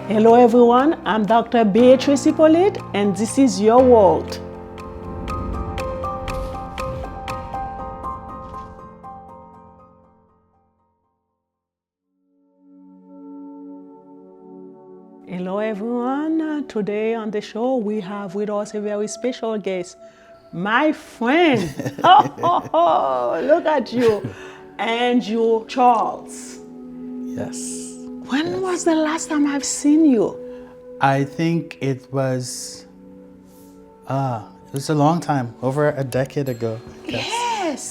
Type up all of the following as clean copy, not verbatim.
Hello everyone, I'm Dr. Beatrice Hippolyte and this is your world. Hello everyone, today on the show we have with us a very special guest, my friend. Look at you, Andrew Charles. Yes. When was the last time I've seen you? I think it was a long time, over a decade ago. Yes.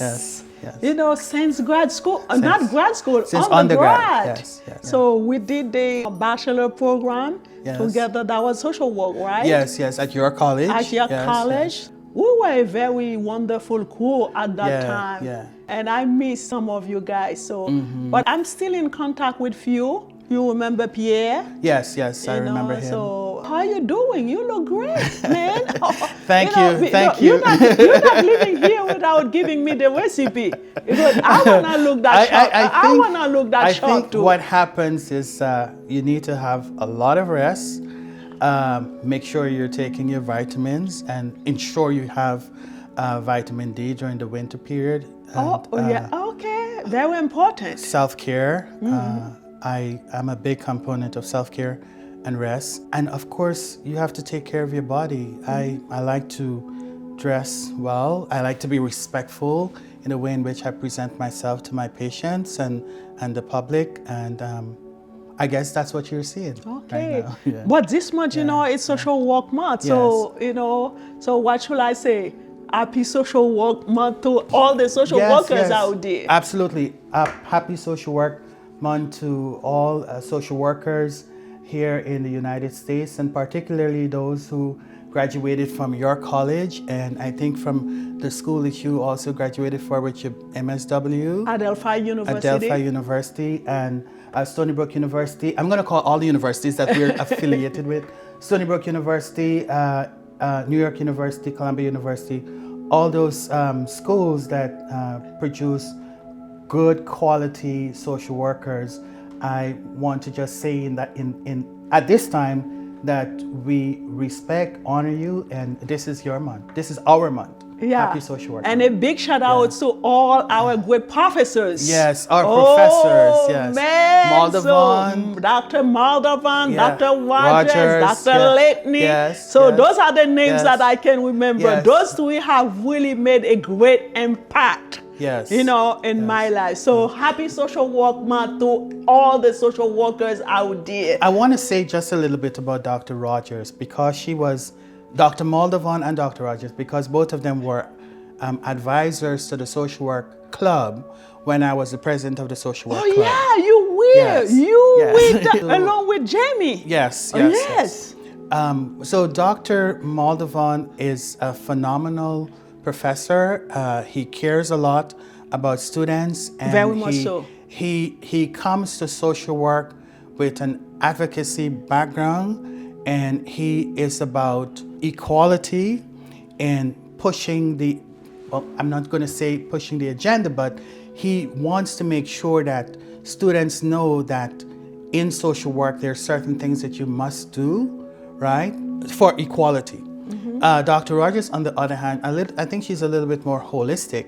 Yes. You know, since grad school, not grad school, Since undergrad. Yes. So we did the bachelor program together. That was social work, right? Yes. At your college. At your college. Yes. We were a very wonderful crew at that time. Yeah. And I miss some of you guys. So, but I'm still in contact with few. You remember Pierre? Yes, I remember him. So, how are you doing? You look great, man. Thank you. You're not leaving here without giving me the recipe. Because I want to look that sharp. I want to look that sharp I think too. what happens is you need to have a lot of rest. Make sure you're taking your vitamins and ensure you have vitamin D during the winter period. And, okay. Very important. Self-care. I am a big component of self-care and rest. And of course, you have to take care of your body. I like to dress well. I like to be respectful in the way in which I present myself to my patients and the public. And I guess that's what you're seeing Okay. right now. Yeah. But this month, it's Social Work Month. So, so what should I say? Happy Social Work Month to all the social workers out there. Absolutely. Happy Social Work Month to all social workers here in the United States, and particularly those who graduated from your college, and I think from the school that you also graduated for, which is MSW. Adelphi University and Stony Brook University. I'm going to call all the universities that we're affiliated with. Stony Brook University, New York University, Columbia University, all those schools that produce good quality social workers. I want to just say at this time that we respect, honor you, and this is your month. This is our month. Yeah. Happy Social Work And Month. a big shout out to all our great professors. Yes, our professors. Yes. Man. Moldovan. So, Dr. Moldovan, Yeah. Dr. Rogers, Dr. Latney. Yes. So those are the names that I can remember. Yes. Those three have really made a great impact. Yes. In my life. So happy Social Work Month to all the social workers out there. I want to say just a little bit about Dr. Rogers, because she was Dr. Moldovan and Dr. Rogers, because both of them were advisors to the social work club when I was the president of the social work club. Yeah, you were. Yes. With along with Jamie. Yes. So Dr. Moldovan is a phenomenal professor. He cares a lot about students, and very much so. He comes to social work with an advocacy background, and he is about equality and pushing I'm not going to say pushing the agenda, but he wants to make sure that students know that in social work there are certain things that you must do, right, for equality. Dr. Rogers, on the other hand, I think she's a little bit more holistic,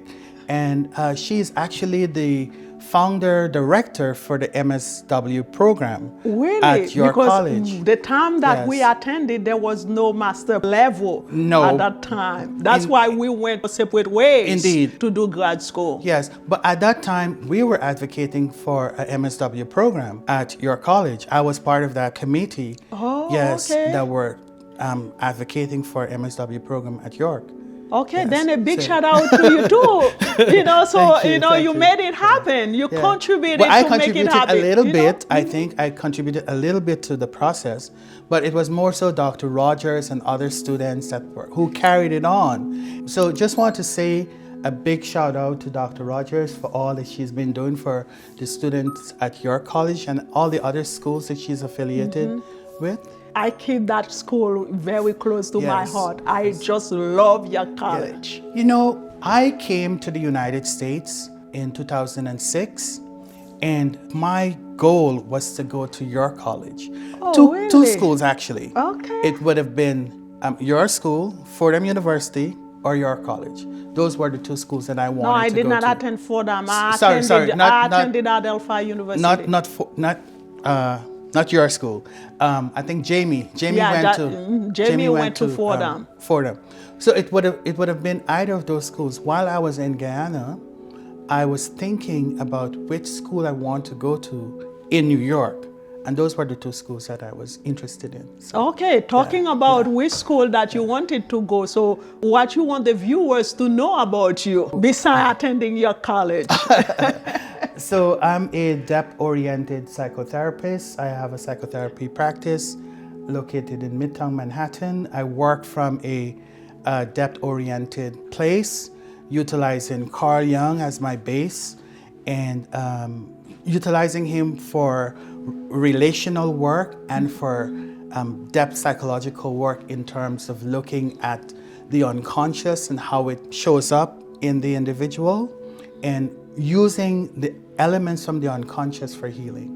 and she's actually the founder director for the MSW program at your college. The time that we attended, there was no master level at that time. That's why we went separate ways. Indeed. To do grad school. Yes, but at that time, we were advocating for an MSW program at your college. I was part of that committee. That were advocating for MSW program at York. Okay, then a big shout out to you too. You made it happen. You contributed to make it happen. A little bit. I think I contributed a little bit to the process, but it was more so Dr. Rogers and other students who carried it on. So just want to say a big shout out to Dr. Rogers for all that she's been doing for the students at your college and all the other schools that she's affiliated with. I keep that school very close to my heart. I just love your college. I came to the United States in 2006, and my goal was to go to your college. Oh, Two really? schools actually. Okay. It would have been your school, Fordham University, or your college. Those were the two schools that I wanted No, I to did go not to. attend Fordham. I Sorry, attended Adelphi University. not your school. I think Jamie Jamie went to Fordham. Fordham. So it would have been either of those schools. While I was in Guyana, I was thinking about which school I want to go to in New York, and those were the two schools that I was interested in. So, Okay, talking about which school that you wanted to go, so what you want the viewers to know about you besides attending your college? So I'm a depth-oriented psychotherapist. I have a psychotherapy practice located in Midtown Manhattan. I work from a depth-oriented place, utilizing Carl Jung as my base and utilizing him for relational work and for depth psychological work in terms of looking at the unconscious and how it shows up in the individual and using the elements from the unconscious for healing.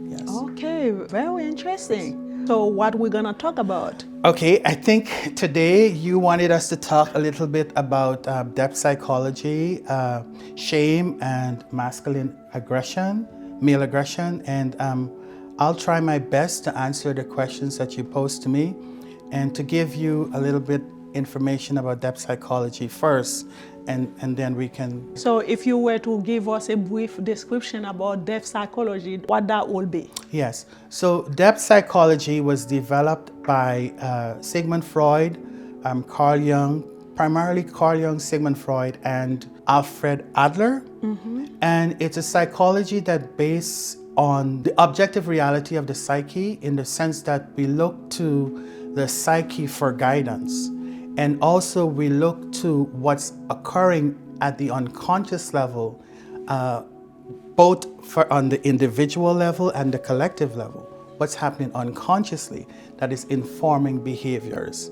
Yes. Okay, very interesting. So what we're gonna talk about? Okay, I think today you wanted us to talk a little bit about depth psychology, shame and masculine aggression, male aggression, and I'll try my best to answer the questions that you posed to me and to give you a little bit information about depth psychology first, and then we can... So if you were to give us a brief description about depth psychology, what that would be? Yes. So depth psychology was developed by Sigmund Freud, Carl Jung, primarily Carl Jung, Sigmund Freud, and Alfred Adler. Mm-hmm. And it's a psychology that based on the objective reality of the psyche, in the sense that we look to the psyche for guidance. And also we look to what's occurring at the unconscious level, both on the individual level and the collective level. What's happening unconsciously that is informing behaviors.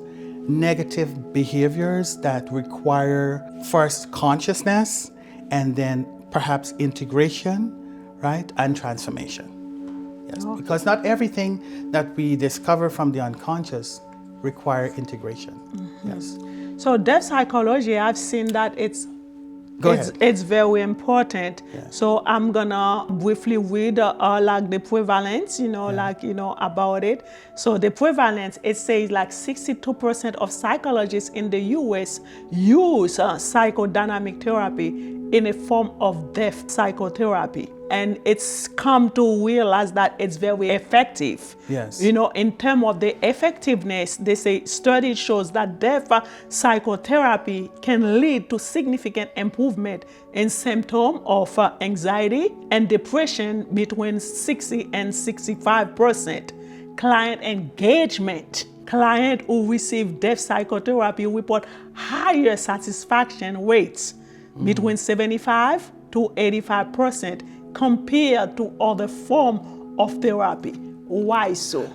Negative behaviors that require first consciousness and then perhaps integration, right, and transformation. Yes, okay. Because not everything that we discover from the unconscious require integration. Mm-hmm. Yes. So depth psychology, I've seen that it's very important. Yeah. So I'm gonna briefly read like the prevalence, about it. So the prevalence, it says like 62% of psychologists in the US use psychodynamic therapy in a form of depth psychotherapy. And it's come to realize that it's very effective. Yes. In terms of the effectiveness, they say study shows that depth psychotherapy can lead to significant improvement in symptoms of anxiety and depression between 60 and 65%. Client engagement. Clients who receive depth psychotherapy report higher satisfaction rates between 75 to 85% compared to other forms of therapy. Why so?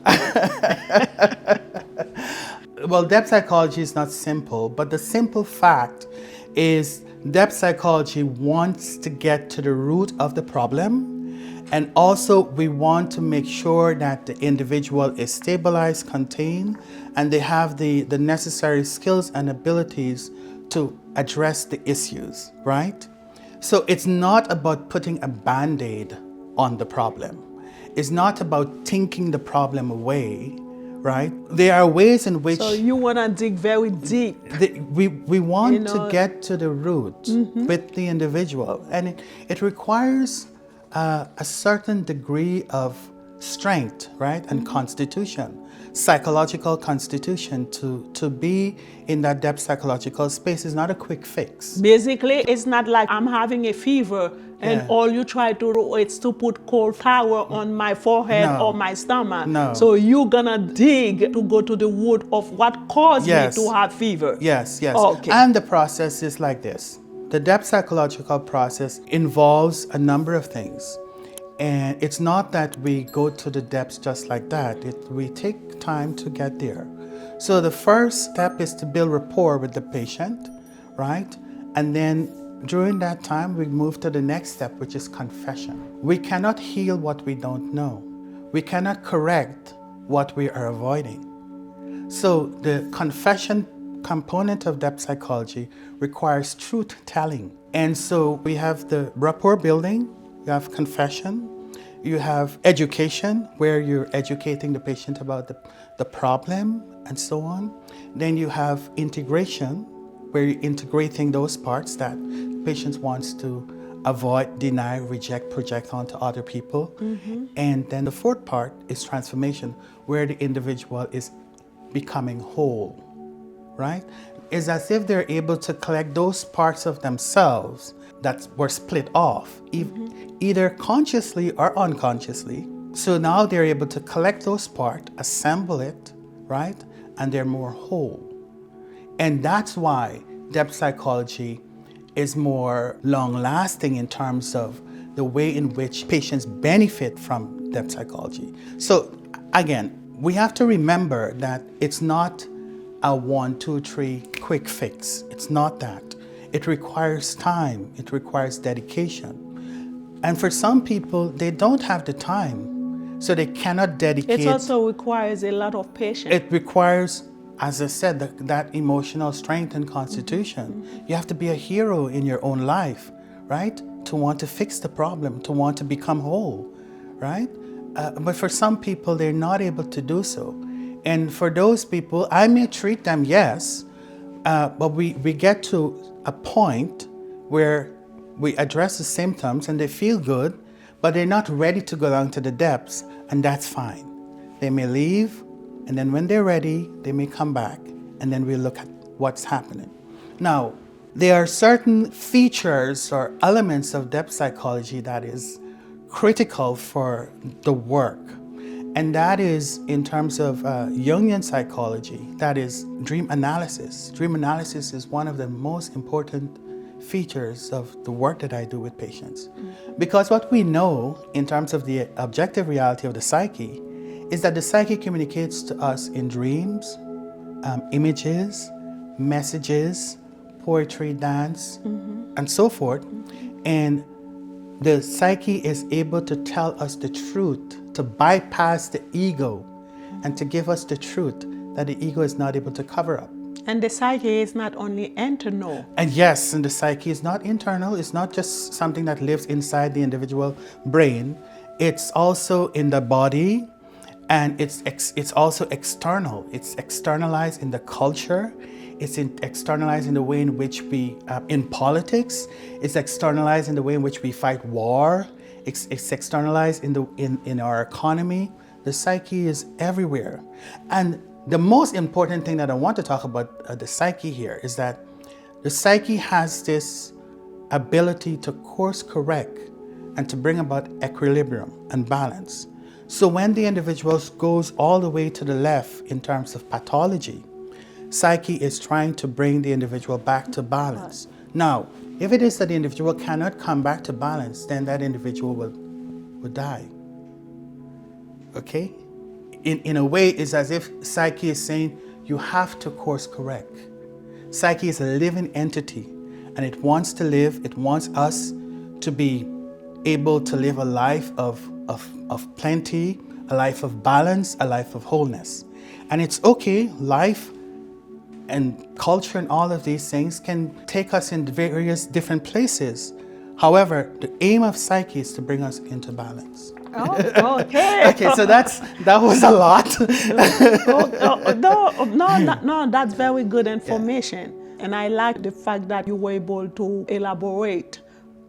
Well, depth psychology is not simple, but the simple fact is depth psychology wants to get to the root of the problem, and also we want to make sure that the individual is stabilized, contained, and they have the necessary skills and abilities to address the issues, right? So it's not about putting a Band-Aid on the problem. It's not about thinking the problem away, right? There are ways in which... So you want to dig very deep. We want to get to the root with the individual. And it requires a certain degree of strength, right? And constitution, psychological constitution to be in that depth psychological space is not a quick fix. Basically, it's not like I'm having a fever and all you try to do is to put cold towel on my forehead or my stomach. No. So you're gonna dig to go to the root of what caused me to have fever. Yes. Okay. And the process is like this. The depth psychological process involves a number of things. And it's not that we go to the depths just like that. We take time to get there. So the first step is to build rapport with the patient, right? And then during that time, we move to the next step, which is confession. We cannot heal what we don't know. We cannot correct what we are avoiding. So the confession component of depth psychology requires truth telling. And so we have the rapport building, you have confession, you have education, where you're educating the patient about the problem and so on. Then you have integration, where you're integrating those parts that patients wants to avoid, deny, reject, project onto other people. And then the fourth part is transformation, where the individual is becoming whole, right? It's as if they're able to collect those parts of themselves that were split off, either consciously or unconsciously. So now they're able to collect those parts, assemble it, right? And they're more whole. And that's why depth psychology is more long-lasting in terms of the way in which patients benefit from depth psychology. So again, we have to remember that it's not a 1, 2, 3 quick fix. It's not that. It requires time. It requires dedication. And for some people, they don't have the time, so they cannot dedicate. It also requires a lot of patience. It requires, as I said, that emotional strength and constitution. You have to be a hero in your own life, right? To want to fix the problem, to want to become whole, right? But for some people, they're not able to do so. And for those people, I may treat them, yes, but we get to a point where we address the symptoms and they feel good, but they're not ready to go down to the depths, and that's fine. They may leave, and then when they're ready, they may come back, and then we look at what's happening. Now, there are certain features or elements of depth psychology that is critical for the work. And that is in terms of Jungian psychology, that is dream analysis. Dream analysis is one of the most important features of the work that I do with patients. Because what we know in terms of the objective reality of the psyche is that the psyche communicates to us in dreams, images, messages, poetry, dance, and so forth. And the psyche is able to tell us the truth, to bypass the ego, and to give us the truth that the ego is not able to cover up. And the psyche is not only internal. And yes, and the psyche is not internal. It's not just something that lives inside the individual brain. It's also in the body, and it's also external. It's externalized in the culture. It's externalized in the way in which we, in politics. It's externalized in the way in which we fight war. It's externalized in our economy. The psyche is everywhere. And the most important thing that I want to talk about the psyche here is that the psyche has this ability to course correct and to bring about equilibrium and balance. So when the individual goes all the way to the left in terms of pathology, psyche is trying to bring the individual back to balance. Now, if it is that the individual cannot come back to balance, then that individual will die. Okay? In a way, it's as if psyche is saying, you have to course correct. Psyche is a living entity, and it wants to live. It wants us to be able to live a life of plenty, a life of balance, a life of wholeness. And it's okay, life and culture and all of these things can take us in various different places. However, the aim of psyche is to bring us into balance. Oh, okay. Okay, so that was a lot. No, that's very good information. Yeah. And I like the fact that you were able to elaborate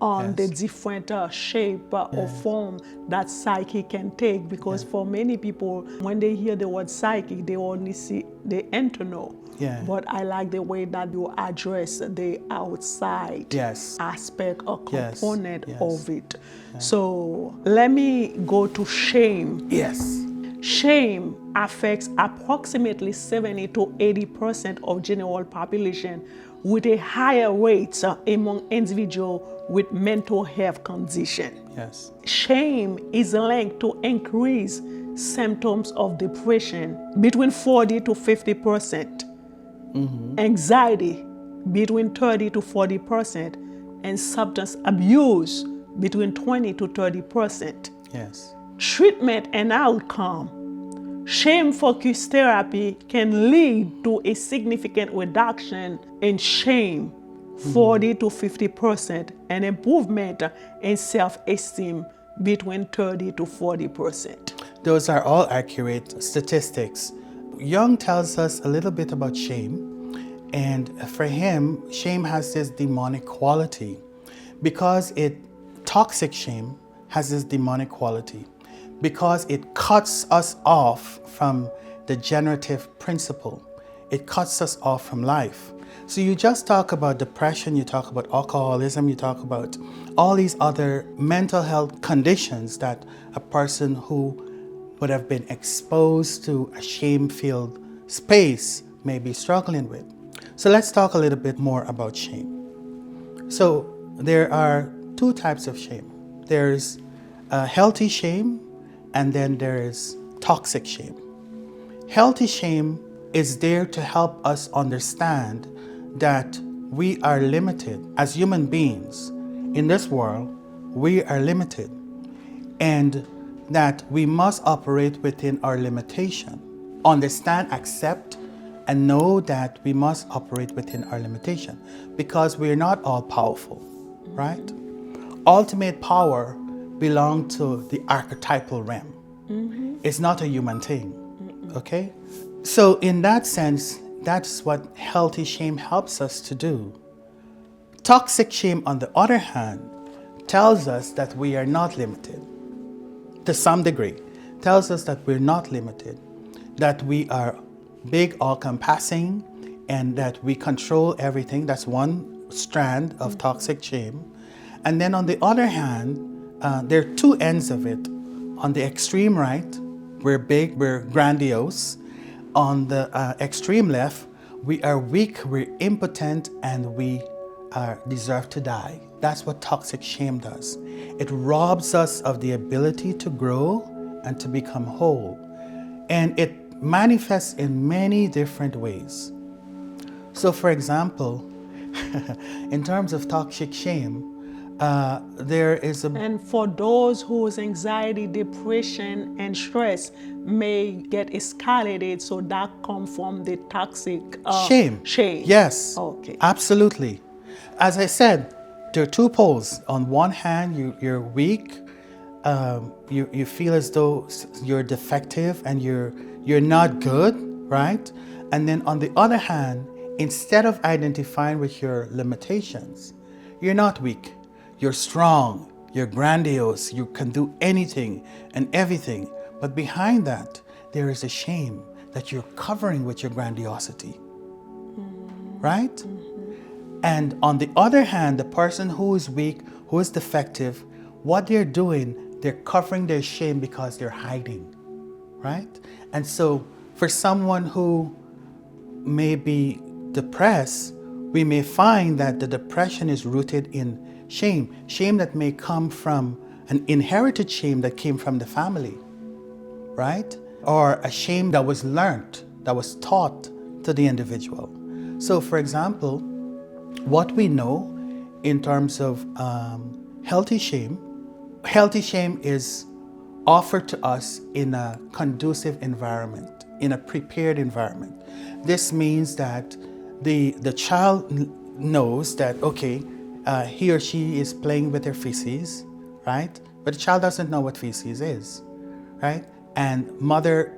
on the different shape or form that psyche can take, because for many people, when they hear the word psychic, they only see the internal. Yeah. But I like the way that you address the outside aspect or component of it. Yeah. So let me go to shame. Yes. Shame affects approximately 70 to 80% of general population, with a higher rate among individuals with mental health condition. Yes. Shame is linked to increased symptoms of depression between 40 to 50%, anxiety between 30 to 40%, and substance abuse between 20 to 30%. Yes. Treatment and outcome. Shame-focused therapy can lead to a significant reduction in shame, 40 to 50%, and improvement in self-esteem between 30 to 40%. Those are all accurate statistics. Jung tells us a little bit about shame, and for him, shame has this demonic quality because toxic shame has this demonic quality because it cuts us off from the generative principle. It cuts us off from life. So you just talk about depression, you talk about alcoholism, you talk about all these other mental health conditions that a person who would have been exposed to a shame-filled space may be struggling with. So let's talk a little bit more about shame. So there are two types of shame. There's healthy shame, and then there's toxic shame. Healthy shame is there to help us understand that we are limited as human beings in this world. We are limited, and that we must operate within our limitation. Understand, accept, and know that we must operate within our limitation because we are not all powerful, right? Ultimate power belongs to the archetypal realm. It's not a human thing, okay? So in that sense, that's what healthy shame helps us to do. Toxic shame, on the other hand, tells us that we are not limited. To some degree, tells us that we're not limited, that we are big, all-encompassing, and that we control everything. That's one strand of toxic shame. And then on the other hand, there are two ends of it. On the extreme right, we're big, we're grandiose. On the extreme left, we are weak, we're impotent, and we deserve to die. That's what toxic shame does. It robs us of the ability to grow and to become whole. And it manifests in many different ways. So for example, in terms of toxic shame, there is a... And for those whose anxiety, depression, and stress may get escalated, so that comes from the toxic shame. Shame. Yes. Okay. Absolutely. As I said, there are two poles. On one hand, you're weak. You feel as though you're defective and you're not good, right? And then on the other hand, instead of identifying with your limitations, you're not weak. You're strong. You're grandiose. You can do anything and everything. But behind that, there is a shame that you're covering with your grandiosity, right? And on the other hand, the person who is weak, who is defective, what they're doing, they're covering their shame because they're hiding, right? And so for someone who may be depressed, we may find that the depression is rooted in shame. Shame that may come from an inherited shame that came from the family, right? Or a shame that was learned, that was taught to the individual. So for example, what we know in terms of healthy shame is offered to us in a conducive environment, in a prepared environment. This means that the child knows that, okay, he or she is playing with their feces, right? But the child doesn't know what feces is, right? And mother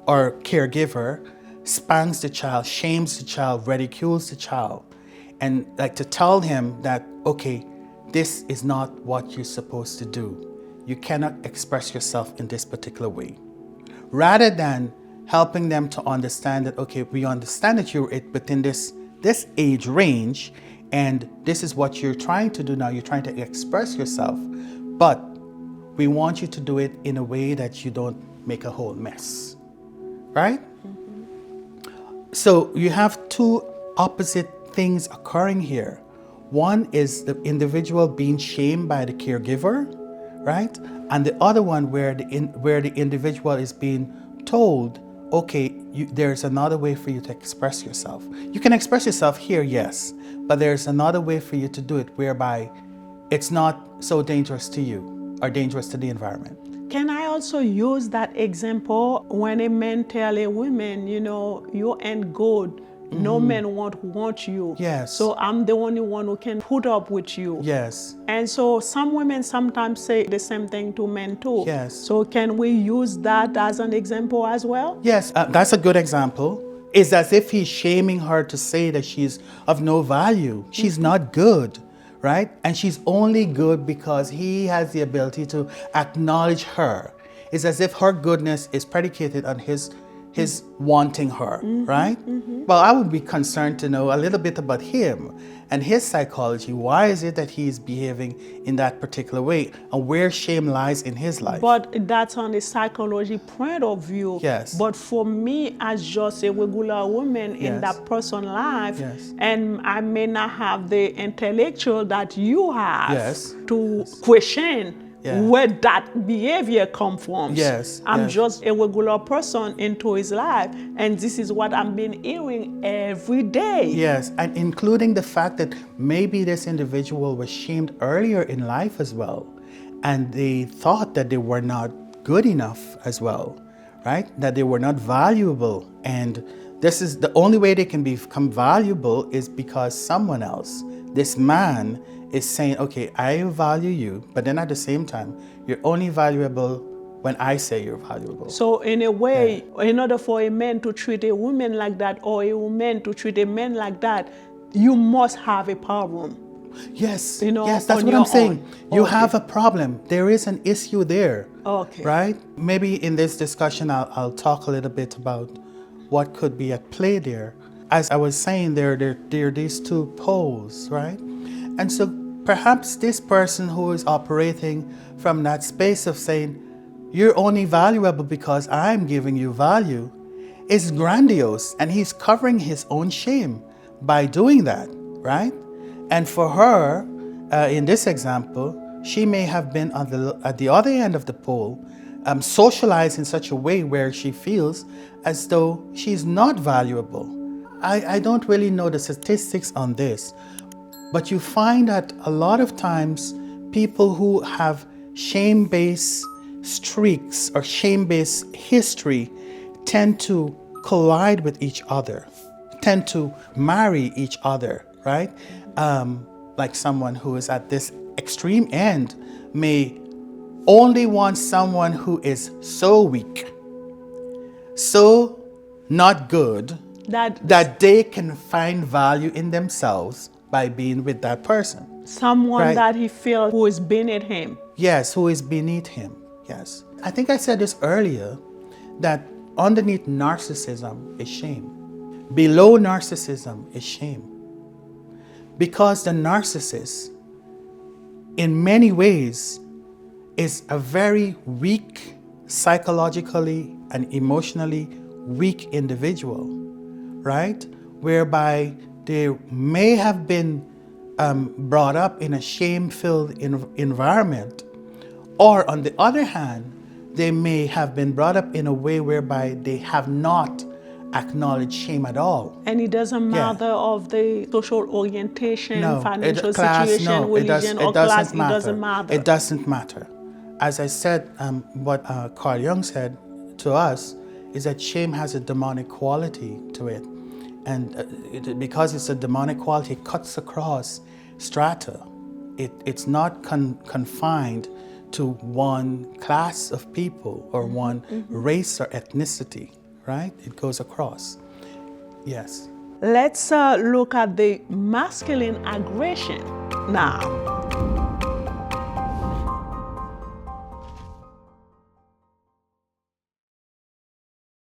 or caregiver spanks the child, shames the child, ridicules the child, and like to tell him that, okay, this is not what you're supposed to do. You cannot express yourself in this particular way. Rather than helping them to understand that, okay, we understand that you're within this age range, and this is what you're trying to do now. You're trying to express yourself, but we want you to do it in a way that you don't make a whole mess, right? So you have two opposite things occurring here. One is the individual being shamed by the caregiver, right? And the other one where the individual is being told okay, there's another way for you to express yourself. You can express yourself here, yes, but there's another way for you to do it whereby it's not so dangerous to you or dangerous to the environment. Can I also use that example when a man tell a woman, you ain't good, no man won't want you. Yes. So I'm the only one who can put up with you. Yes. And so some women sometimes say the same thing to men too. Yes. So can we use that as an example as well? Yes, that's a good example. It's as if he's shaming her to say that she's of no value. She's not good, right? And she's only good because he has the ability to acknowledge her. It's as if her goodness is predicated on his wanting her, right? Well, I would be concerned to know a little bit about him and his psychology. Why is it that he's behaving in that particular way, and where shame lies in his life? But that's on the psychology point of view. Yes. But for me, as just a regular woman in Yes. that person's life, Yes. and I may not have the intellectual that you have Yes. to question Yeah. where that behavior comes from. Yes, I'm yes. just a regular person into his life, and this is what I've been hearing every day. Yes, and including the fact that maybe this individual was shamed earlier in life as well, and they thought that they were not good enough as well, right? That they were not valuable. And this is the only way they can become valuable is because someone else, this man, is saying, okay, I value you, but then at the same time, you're only valuable when I say you're valuable. So in a way, in order for a man to treat a woman like that, or a woman to treat a man like that, you must have a problem. Yes, You know, yes, that's on what your I'm saying. own. You Okay. have a problem. There is an issue there. Okay. Right? Maybe in this discussion, I'll talk a little bit about what could be at play there. As I was saying, there are these two poles, right? And so perhaps this person who is operating from that space of saying, you're only valuable because I'm giving you value, is grandiose, and he's covering his own shame by doing that, right? And for her, in this example, she may have been at the other end of the pole, socialized in such a way where she feels as though she's not valuable. I don't really know the statistics on this, but you find that a lot of times people who have shame-based streaks or shame-based history tend to collide with each other, tend to marry each other, right? Like someone who is at this extreme end may only want someone who is so weak, so not good, that they can find value in themselves by being with that person. Someone Right. that he feels who is beneath him. Yes, who is beneath him. Yes. I think I said this earlier, that underneath narcissism is shame. Below narcissism is shame. Because the narcissist, in many ways, is a very weak, psychologically and emotionally weak individual, right? Whereby they may have been brought up in a shame-filled environment, or on the other hand, they may have been brought up in a way whereby they have not acknowledged shame at all. And it doesn't matter of the social orientation, No, financial class, situation, no, religion, or class, it doesn't matter. It doesn't matter. As I said, what Carl Jung said to us is that shame has a demonic quality to it. And because it's a demonic quality, it cuts across strata. It's not confined to one class of people or one race or ethnicity, right? It goes across. Yes. Let's look at the masculine aggression now.